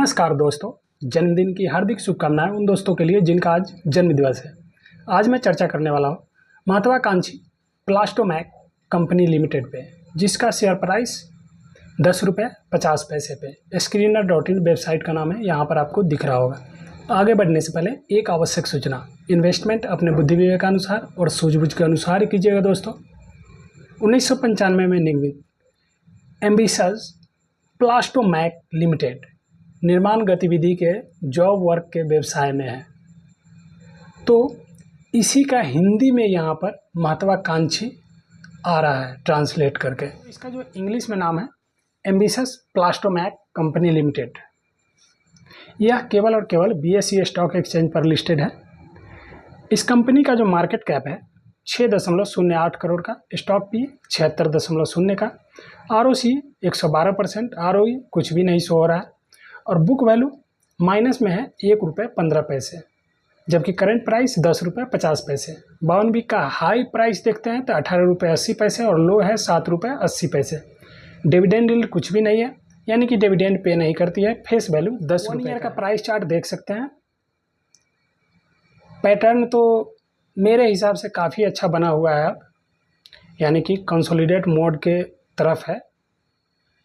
नमस्कार दोस्तों, जन्मदिन की हार्दिक शुभकामनाएं उन दोस्तों के लिए जिनका आज जन्मदिवस है। आज मैं चर्चा करने वाला हूं महत्वाकांक्षी प्लास्टोमैक कंपनी लिमिटेड पे, जिसका शेयर प्राइस ₹10.50 पे स्क्रीनर.इन वेबसाइट का नाम है, यहां पर आपको दिख रहा होगा। आगे बढ़ने से पहले एक आवश्यक सूचना, इन्वेस्टमेंट अपने बुद्धि विवेक अनुसार और सूझबूझ के अनुसार कीजिएगा दोस्तों। 1995 में निर्मित एम्बिशस प्लास्टोमैक लिमिटेड निर्माण गतिविधि के जॉब वर्क के व्यवसाय में है, तो इसी का हिंदी में यहाँ पर महत्वाकांक्षी आ रहा है ट्रांसलेट करके। इसका जो इंग्लिश में नाम है एम्बिशस प्लास्टोमैक कंपनी लिमिटेड। यह केवल और केवल BSE स्टॉक एक्सचेंज पर लिस्टेड है। इस कंपनी का जो मार्केट कैप है 6.08 करोड़ का, स्टॉक पी 76.0 का, ROC 112%, ROE कुछ भी नहीं शो हो रहा है और बुक वैल्यू माइनस में है ₹1.15, जबकि करंट प्राइस ₹10.50। 52 वीक का हाई प्राइस देखते हैं तो ₹18.80 और लो है ₹7.80। डिविडेंड यील्ड कुछ भी नहीं है, यानी कि डिविडेंड पे नहीं करती है। फेस वैल्यू ₹10 का प्राइस चार्ट देख सकते हैं। पैटर्न तो मेरे हिसाब से काफ़ी अच्छा बना हुआ है अब, यानी कि कंसोलिडेट मोड के तरफ है,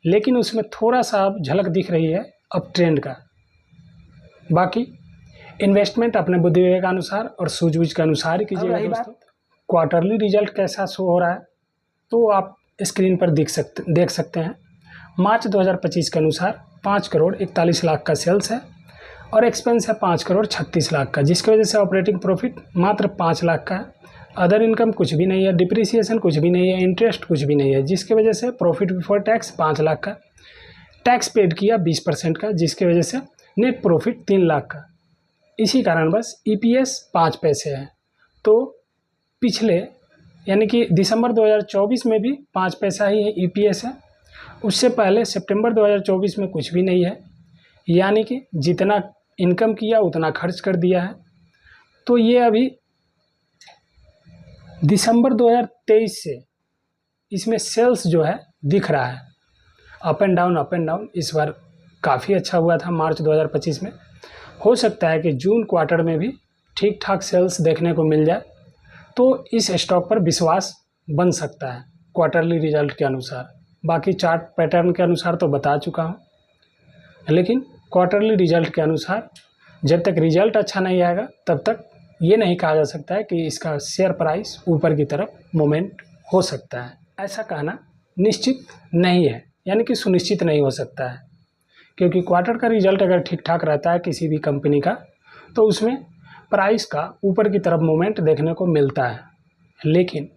लेकिन उसमें थोड़ा सा झलक दिख रही है अप ट्रेंड का। बाकी इन्वेस्टमेंट अपने बुद्धि विवेक के अनुसार और सूझबूझ के अनुसार कीजिएगा दोस्तों। क्वार्टरली रिजल्ट कैसा शो हो रहा है तो आप स्क्रीन पर देख सकते हैं। मार्च 2025 के अनुसार 5,41,00,000 का सेल्स है और एक्सपेंस है 5,36,00,000 का, जिसकी वजह से ऑपरेटिंग प्रॉफिट मात्र 5 लाख का है। अदर इनकम कुछ भी नहीं है, डिप्रिसिएशन कुछ भी नहीं है, इंटरेस्ट कुछ भी नहीं है, जिसकी वजह से प्रॉफिट बिफोर टैक्स 5 लाख का, टैक्स पेड किया 20% का, जिसकी वजह से नेट प्रॉफिट 3 लाख का। इसी कारण बस EPS 5 पैसे है। तो पिछले यानी कि दिसंबर 2024 में भी 5 पैसा ही EPS है। उससे पहले सितंबर 2024 में कुछ भी नहीं है, यानी कि जितना इनकम किया उतना खर्च कर दिया है। तो ये अभी दिसंबर 2023 से इसमें सेल्स जो है दिख रहा है अप एंड डाउन। इस बार काफ़ी अच्छा हुआ था मार्च 2025 में। हो सकता है कि जून क्वार्टर में भी ठीक ठाक सेल्स देखने को मिल जाए, तो इस स्टॉक पर विश्वास बन सकता है क्वार्टरली रिजल्ट के अनुसार। बाकी चार्ट पैटर्न के अनुसार तो बता चुका हूँ, लेकिन क्वार्टरली रिजल्ट के अनुसार जब तक रिजल्ट अच्छा नहीं आएगा तब तक ये नहीं कहा जा सकता है कि इसका शेयर प्राइस ऊपर की तरफ मूवमेंट हो सकता है। ऐसा कहना निश्चित नहीं है, यानी कि सुनिश्चित नहीं हो सकता है, क्योंकि क्वार्टर का रिजल्ट अगर ठीक ठाक रहता है किसी भी कंपनी का तो उसमें प्राइस का ऊपर की तरफ मूवमेंट देखने को मिलता है। लेकिन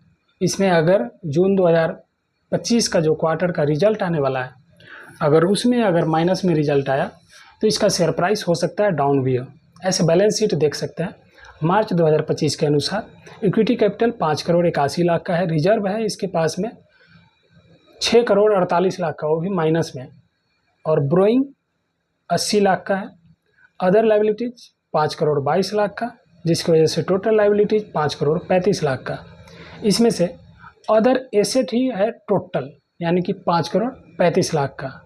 इसमें अगर जून 2025 का जो क्वार्टर का रिजल्ट आने वाला है, अगर उसमें अगर माइनस में रिजल्ट आया तो इसका शेयर प्राइस हो सकता है डाउन भी हो। ऐसे बैलेंस शीट देख सकते हैं। मार्च 2025 के अनुसार इक्विटी कैपिटल 5,81,00,000 का है, रिजर्व है इसके पास में 6,48,00,000 का, वो भी माइनस में, और ब्रोइंग 80 लाख का है। अदर लाइबिलिटीज 5,22,00,000 का, जिसकी वजह से टोटल लाइबिलिटीज 5,35,00,000 का। इसमें से अदर एसेट ही है टोटल, यानी कि 5,35,00,000 का।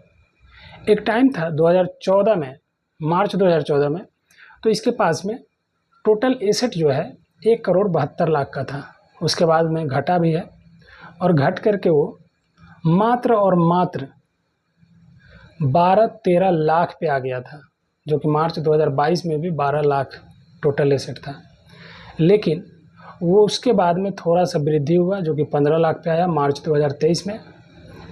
एक टाइम था 2014 में, मार्च 2014 में, तो इसके पास में टोटल एसेट जो है 1,72,00,000 का था। उसके बाद में घटा भी है और घट करके वो मात्र और मात्र 12-13 लाख पे आ गया था, जो कि मार्च 2022 में भी 12 लाख टोटल एसेट था। लेकिन वो उसके बाद में थोड़ा सा वृद्धि हुआ, जो कि 15 लाख पे आया मार्च 2023 में।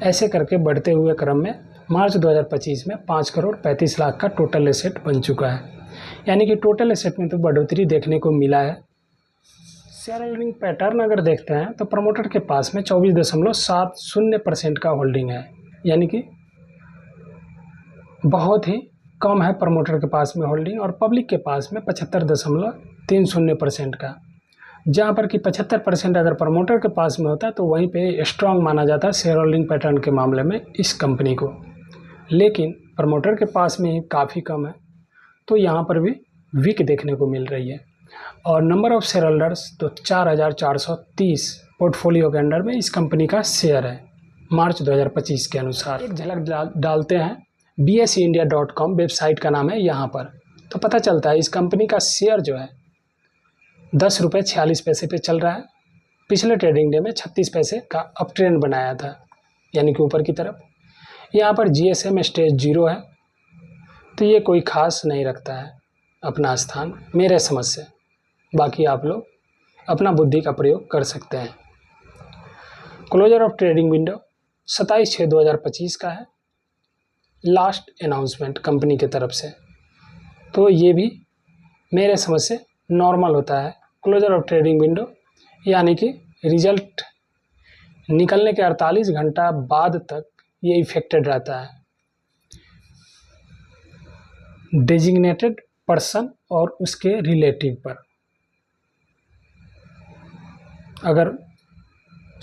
ऐसे करके बढ़ते हुए क्रम में मार्च 2025 में 5,35,00,000 का टोटल एसेट बन चुका है, यानी कि टोटल एसेट में तो बढ़ोतरी देखने को मिला है। शेयर होल्डिंग पैटर्न अगर देखते हैं तो प्रमोटर के पास में 24.70% का होल्डिंग है, यानी कि बहुत ही कम है प्रमोटर के पास में होल्डिंग, और पब्लिक के पास में 75.30% का, जहाँ पर कि 75% अगर प्रमोटर के पास में होता तो वहीं पे स्ट्रांग माना जाता है शेयर होल्डिंग पैटर्न के मामले में इस कंपनी को। लेकिन प्रमोटर के पास में ही काफ़ी कम है, तो यहाँ पर भी वीक देखने को मिल रही है। और नंबर ऑफ शेयर होल्डर्स तो 4,430 पोर्टफोलियो के अंडर में इस कंपनी का शेयर है मार्च 2025 के अनुसार। एक झलक डालते हैं bseindia.com वेबसाइट का नाम है। यहाँ पर तो पता चलता है इस कंपनी का शेयर जो है 10 रुपये 46 पैसे पे चल रहा है। पिछले ट्रेडिंग डे में 36 पैसे का अप ट्रेंड बनाया था, यानी कि ऊपर की तरफ। यहाँ पर GSM स्टेज 0 है, तो ये कोई खास नहीं रखता है अपना स्थान मेरे समझ से। बाकी आप लोग अपना बुद्धि का प्रयोग कर सकते हैं। क्लोजर ऑफ ट्रेडिंग विंडो 27/6/2025 का है, लास्ट अनाउंसमेंट कंपनी की तरफ से। तो ये भी मेरे समझ से नॉर्मल होता है। क्लोजर ऑफ ट्रेडिंग विंडो यानी कि रिजल्ट निकलने के 48 घंटा बाद तक ये इफेक्टेड रहता है डेजिग्नेटेड पर्सन और उसके रिलेटिव पर। अगर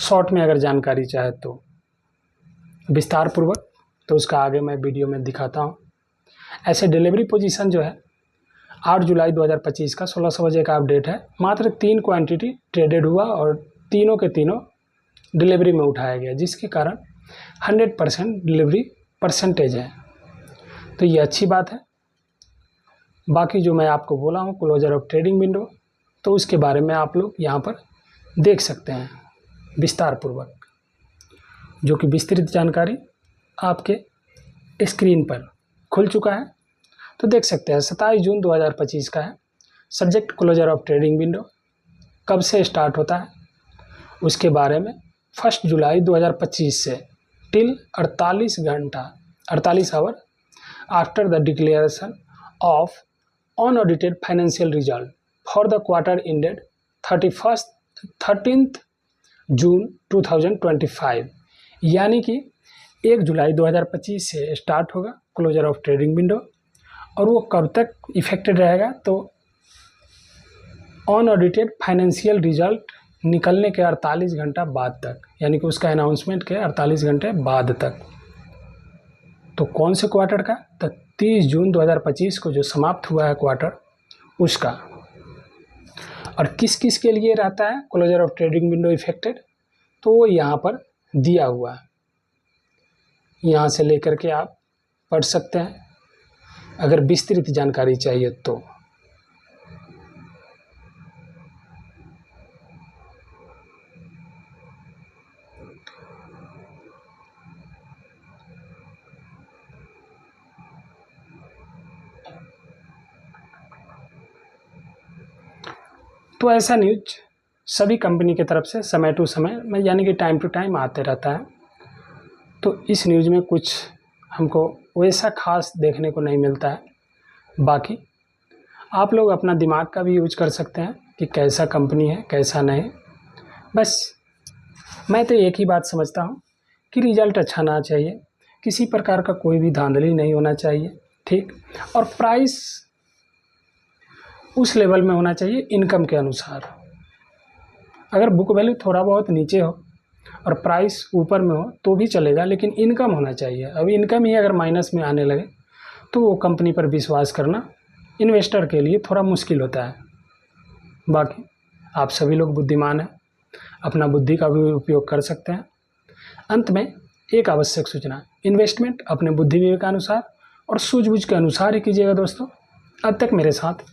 शॉर्ट में अगर जानकारी चाहे तो विस्तार पूर्वक, तो उसका आगे मैं वीडियो में दिखाता हूँ। ऐसे डिलीवरी पोजीशन जो है 8 जुलाई 2025 का 1600 बजे का अपडेट है। मात्र 3 क्वांटिटी ट्रेडेड हुआ और तीनों के तीनों डिलीवरी में उठाया गया, जिसके कारण 100% डिलीवरी परसेंटेज है। तो ये अच्छी बात है। बाकी जो मैं आपको बोला हूँ क्लोजर ऑफ ट्रेडिंग विंडो, तो उसके बारे में आप लोग यहाँ पर देख सकते हैं विस्तार पूर्वक, जो कि विस्तृत जानकारी आपके स्क्रीन पर खुल चुका है। तो देख सकते हैं 27 जून 2025 का है। Subject closure of trading window कब से स्टार्ट होता है उसके बारे में 1 जुलाई 2025 से till 48 hour after the declaration of unaudited financial result for the quarter ended 13 जून 2025, यानी कि 1 जुलाई 2025 से स्टार्ट होगा क्लोजर ऑफ ट्रेडिंग विंडो। और वो कब तक इफेक्टेड रहेगा, तो अनऑडिटेड फाइनेंशियल रिजल्ट निकलने के 48 घंटा बाद तक, यानी कि उसका अनाउंसमेंट के 48 घंटे बाद तक। तो कौन से क्वार्टर का? तो 30 जून 2025 को जो समाप्त हुआ है क्वार्टर, उसका। और किस किस के लिए रहता है closure of trading window effected, तो वो यहाँ पर दिया हुआ है। यहाँ से लेकर के आप पढ़ सकते हैं अगर विस्तृत जानकारी चाहिए तो। तो ऐसा न्यूज सभी कंपनी की तरफ से समय टू समय में, यानी कि टाइम टू टाइम आते रहता है। तो इस न्यूज़ में कुछ हमको वैसा खास देखने को नहीं मिलता है। बाकी आप लोग अपना दिमाग का भी यूज कर सकते हैं कि कैसा कंपनी है कैसा नहीं। बस मैं तो एक ही बात समझता हूँ कि रिज़ल्ट अच्छा ना चाहिए, किसी प्रकार का कोई भी धांधली नहीं होना चाहिए, ठीक। और प्राइस उस लेवल में होना चाहिए इनकम के अनुसार। अगर बुक वैल्यू थोड़ा बहुत नीचे हो और प्राइस ऊपर में हो तो भी चलेगा, लेकिन इनकम होना चाहिए। अभी इनकम ही अगर माइनस में आने लगे तो वो कंपनी पर विश्वास करना इन्वेस्टर के लिए थोड़ा मुश्किल होता है। बाकी आप सभी लोग बुद्धिमान हैं, अपना बुद्धि का भी उपयोग कर सकते हैं। अंत में एक आवश्यक सूचना, इन्वेस्टमेंट अपने बुद्धि विवेकानुसार और सूझबूझ के अनुसार ही कीजिएगा दोस्तों। अब तक मेरे साथ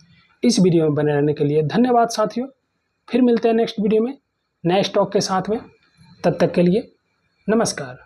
इस वीडियो में बने रहने के लिए धन्यवाद साथियों। फिर मिलते हैं नेक्स्ट वीडियो में नए स्टॉक के साथ में। तब तक के लिए नमस्कार।